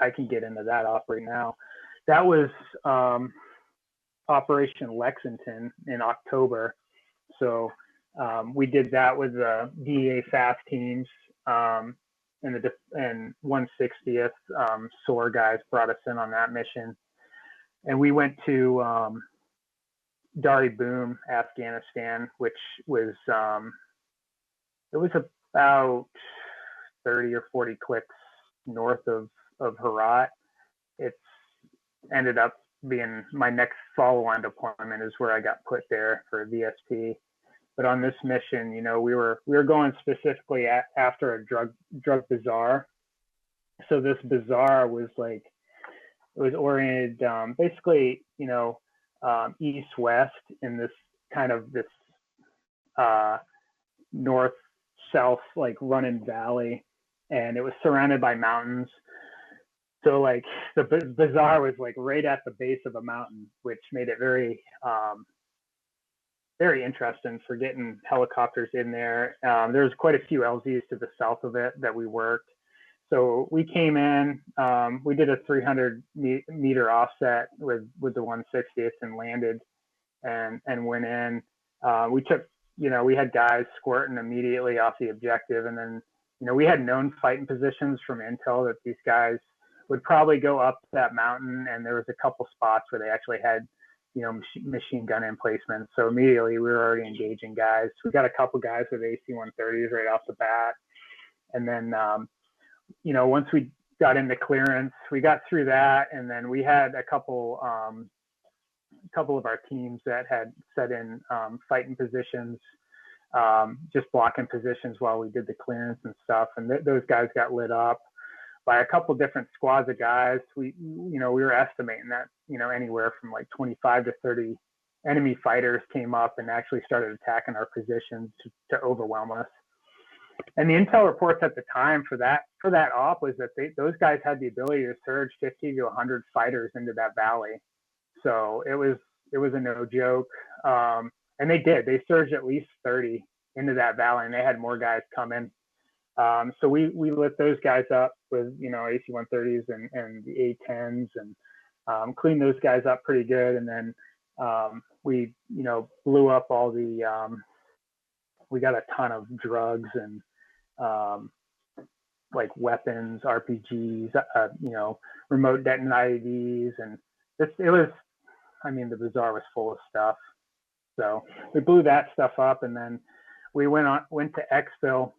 I can get into that off right now. That was Operation Lexington in October. So we did that with the DEA FAST teams, and 160th SOAR guys brought us in on that mission. And we went to Dari Boom, Afghanistan, which was, it was about 30 or 40 clicks north of Herat. It's ended up being my next follow-on deployment is where I got put there for VSP. But on this mission, you know, we were going specifically after a drug bazaar. So this bazaar was like, it was oriented basically, you know, east-west in this kind of this north-south like running valley, and it was surrounded by mountains. So like the bazaar was like right at the base of a mountain, which made it very very interesting for getting helicopters in there. There's quite a few LZs to the south of it that we worked. So we came in, we did a 300-meter offset with the 160th and landed and went in. We took, you know, we had guys squirting immediately off the objective. And then, you know, we had known fighting positions from intel that these guys would probably go up that mountain. And there was a couple spots where they actually had, you know, machine gun emplacements. So immediately we were already engaging guys. We got a couple guys with AC-130s right off the bat. And then, you know, once we got into clearance, we got through that. And then we had a couple of our teams that had set in fighting positions, just blocking positions while we did the clearance and stuff. And those guys got lit up by a couple different squads of guys. We were estimating that, you know, anywhere from like 25 to 30 enemy fighters came up and actually started attacking our positions to overwhelm us. And the intel reports at the time for that op was that those guys had the ability to surge 50 to 100 fighters into that valley. So it was a no joke. And they did. They surged at least 30 into that valley, and they had more guys come in. So we lit those guys up with, you know, AC-130s and the A-10s and cleaned those guys up pretty good. And then we, you know, blew up all the, we got a ton of drugs and like weapons, RPGs, you know, remote detonate IEDs. And it was, I mean, the bazaar was full of stuff. So we blew that stuff up, and then we went to exfil.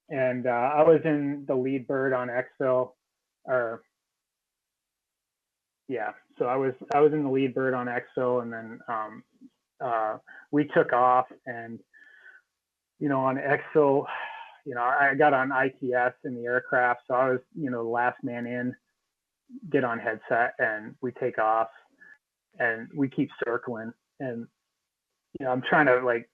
And I was in the lead bird on exfil, or yeah. So I was in the lead bird on exfil, and then we took off. And you know, on exfil, you know, I got on ITS in the aircraft, so I was, you know, the last man in, get on headset, and we take off, and we keep circling. And you know, I'm trying to like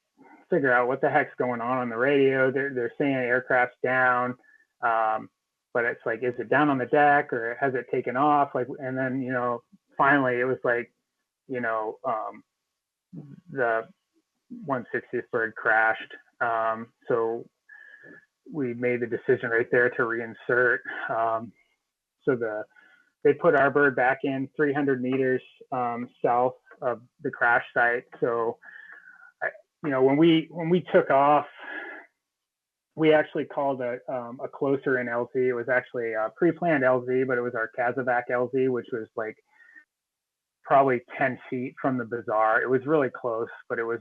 figure out what the heck's going on the radio. They're saying aircraft's down, but it's like, is it down on the deck or has it taken off? Like, and then, you know, finally it was like, you know, the 160th bird crashed. So we made the decision right there to reinsert. So they put our bird back in 300 meters south of the crash site. So you know, when we took off, we actually called a closer in LZ. It was actually a pre-planned LZ, but it was our Kazovac LZ, which was like probably 10 feet from the bazaar. It was really close, but it was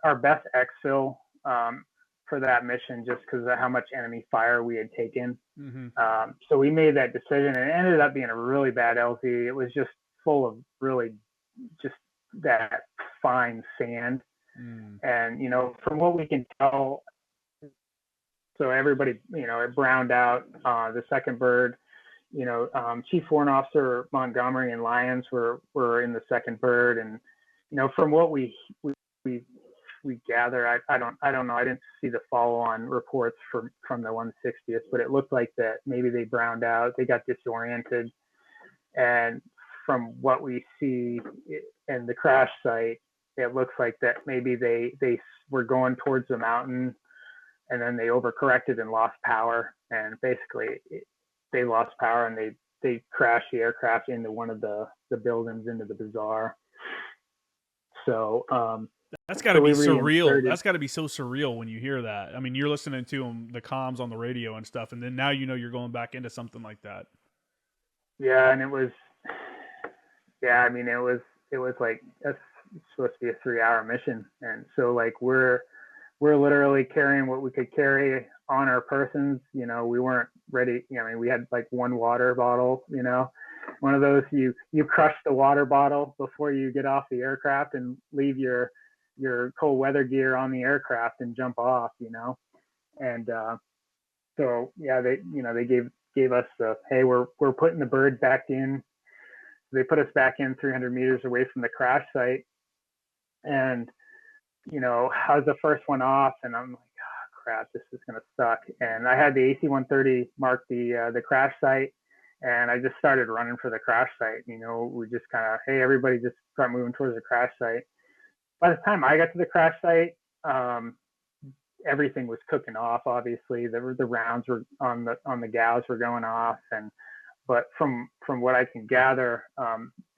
our best exfil for that mission, just because of how much enemy fire we had taken. Mm-hmm. So we made that decision, and it ended up being a really bad LZ. It was just full of really just that fine sand. And, you know, from what we can tell, so everybody, you know, it browned out. The second bird, you know, Chief Warrant Officer Montgomery and Lyons were in the second bird. And, you know, from what we gather, I don't know. I didn't see the follow-on reports from the 160th, but it looked like that maybe they browned out. They got disoriented. And from what we see in the crash site, it looks like that maybe they were going towards the mountain, and then they overcorrected and lost power. And basically, they lost power and they crashed the aircraft into one of the buildings, into the bazaar. So that's got to be surreal. That's got to be so surreal when you hear that. I mean, you're listening to them, the comms on the radio and stuff, and then now you know you're going back into something like that. Yeah, and it was like, that's supposed to be a 3-hour mission, and so like we're literally carrying what we could carry on our persons. You know, we weren't ready. I mean, we had like one water bottle, you know, one of those, you crush the water bottle before you get off the aircraft and leave your cold weather gear on the aircraft and jump off, you know. And so yeah, they gave us the, hey, we're putting the bird back in. They put us back in 300 meters away from the crash site, and you know, I was the first one off, and I'm like, oh, crap, this is gonna suck. And I had the AC-130 mark the crash site, and I just started running for the crash site. You know, we just kind of, hey, everybody just start moving towards the crash site. By the time I got to the crash site, everything was cooking off. Obviously, the rounds were on the gauge were going off, but from what I can gather,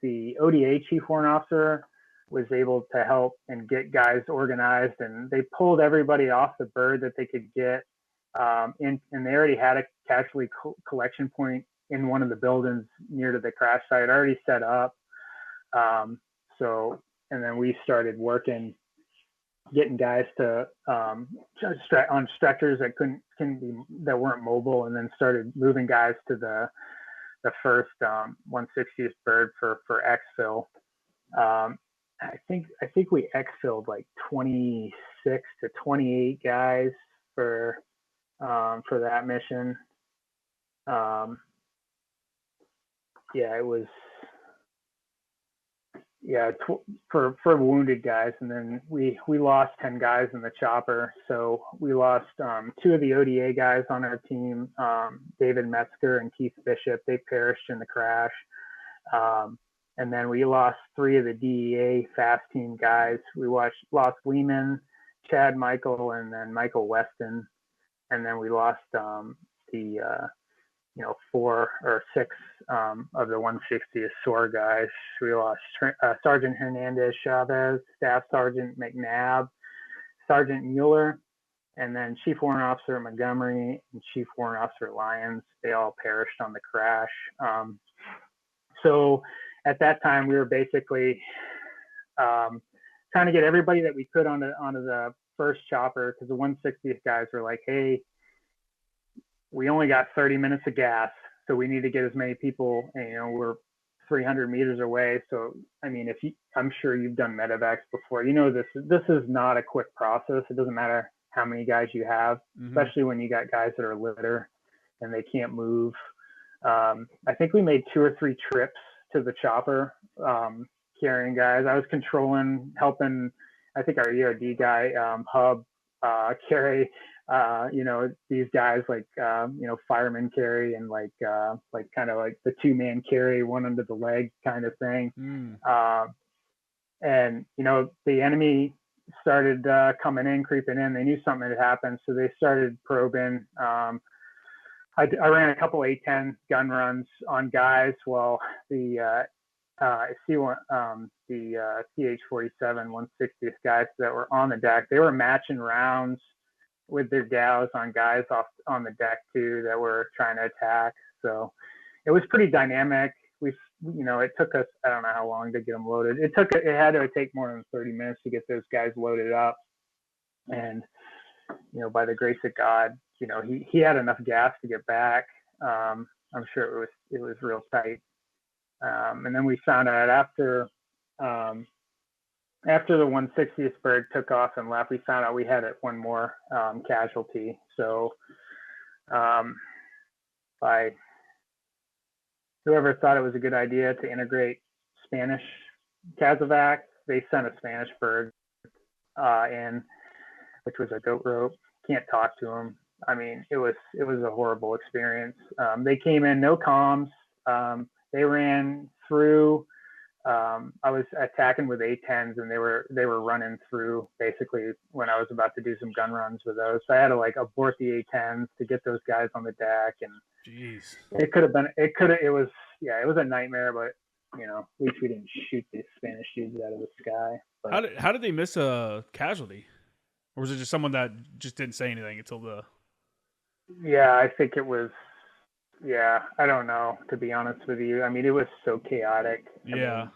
the ODA chief warrant officer was able to help and get guys organized, and they pulled everybody off the bird that they could get. And they already had a casualty collection point in one of the buildings near to the crash site already set up. So, and then we started working, getting guys to on stretchers that weren't mobile, and then started moving guys to the first 160th bird for exfil. I think we exfilled like 26 to 28 guys for that mission. It was for wounded guys, and then we lost 10 guys in the chopper. So we lost 2 of the ODA guys on our team, David Metzger and Keith Bishop. They perished in the crash. And then we lost 3 of the DEA fast team guys. We lost Lehman, Chad Michael, and then Michael Weston. And then we lost the 4 or 6 of the 160th SOAR guys. We lost Sergeant Hernandez Chavez, Staff Sergeant McNabb, Sergeant Mueller, and then Chief Warrant Officer Montgomery and Chief Warrant Officer Lyons. They all perished on the crash. So at that time, we were basically trying to get everybody that we could onto the first chopper, because the 160th guys were like, hey, we only got 30 minutes of gas, so we need to get as many people, and, you know, we're 300 meters away. So, I mean, I'm sure you've done medevacs before. You know, this is not a quick process. It doesn't matter how many guys you have, especially when you got guys that are litter and they can't move. I think we made 2 or 3 trips to the chopper, carrying guys. I was helping, I think our ERD guy, Hub, carry, these guys like, firemen carry, and like kind of like the 2-man carry, one under the leg kind of thing. And, you know, the enemy started creeping in. They knew something had happened, so they started probing. I ran a couple A-10 gun runs on guys while the CH-47 160th guys that were on the deck, they were matching rounds with their gals on guys off on the deck too that were trying to attack. So it was pretty dynamic. It took us, I don't know how long to get them loaded. It had to take more than 30 minutes to get those guys loaded up. And, you know, by the grace of God, you know, he had enough gas to get back. I'm sure it was real tight. And then we found out after the 160th bird took off and left, we found out we had one more casualty. So by whoever thought it was a good idea to integrate Spanish casevac, they sent a Spanish bird in, which was a goat rope. Can't talk to them. I mean, it was a horrible experience. They came in, no comms. They ran through I was attacking with A-10s, and they were running through basically when I was about to do some gun runs with those. So I had to like abort the A-10s to get those guys on the deck, and jeez, it was a nightmare, but you know, at least we didn't shoot these Spanish dudes out of the sky. But how did they miss a casualty, or was it just someone that just didn't say anything until the? Yeah, I think it was. Yeah, I don't know, to be honest with you. I mean, it was so chaotic. Yeah. I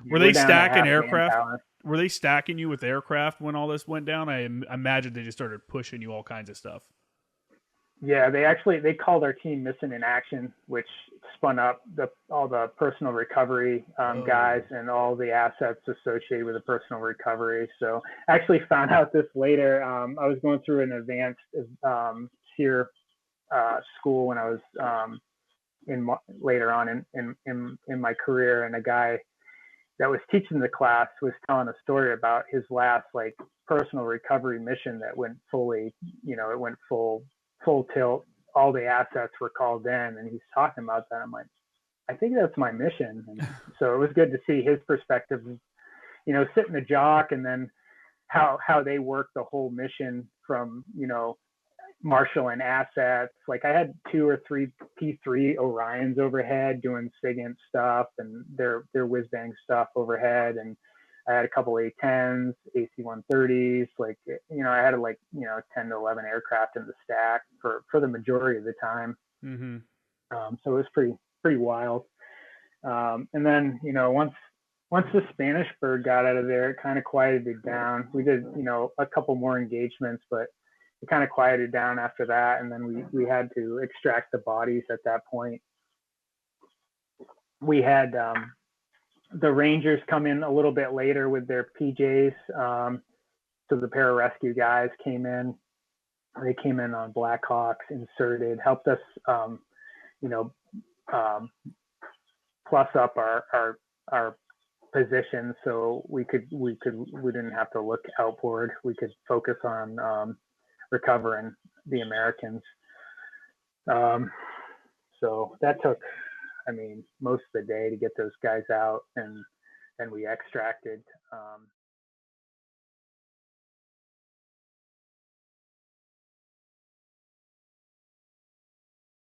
were they stacking aircraft? Were they stacking you with aircraft when all this went down? I imagine they just started pushing you all kinds of stuff. Yeah, they called our team missing in action, which spun up all the personal recovery guys and all the assets associated with the personal recovery. So I actually found out this later. I was going through an advanced SERE school when I was later on in my career, and a guy that was teaching the class was telling a story about his last like personal recovery mission that went fully, you know, it went full tilt. All the assets were called in, and he's talking about that. I'm like, I think that's my mission. And so it was good to see his perspective, you know, sit in the jock, and then how they work the whole mission from, you know, marshaling assets. Like I had 2 or 3 P-3 Orions overhead doing SIGINT stuff and their whiz bang stuff overhead, and I had a couple A-10s, AC-130s. Like, you know, I had like, you know, 10 to 11 aircraft in the stack for the majority of the time. Mm-hmm. So it was pretty wild. And then, you know, once the Spanish bird got out of there, it kind of quieted it down. We did, you know, a couple more engagements, but it kind of quieted down after that. And then we had to extract the bodies at that point. We had the Rangers come in a little bit later with their PJs. So the pararescue guys came in. They came in on Blackhawks, inserted, helped us, you know, plus up our position, so we didn't have to look outboard. We could focus on recovering the Americans. So that took, I mean, most of the day to get those guys out, and we extracted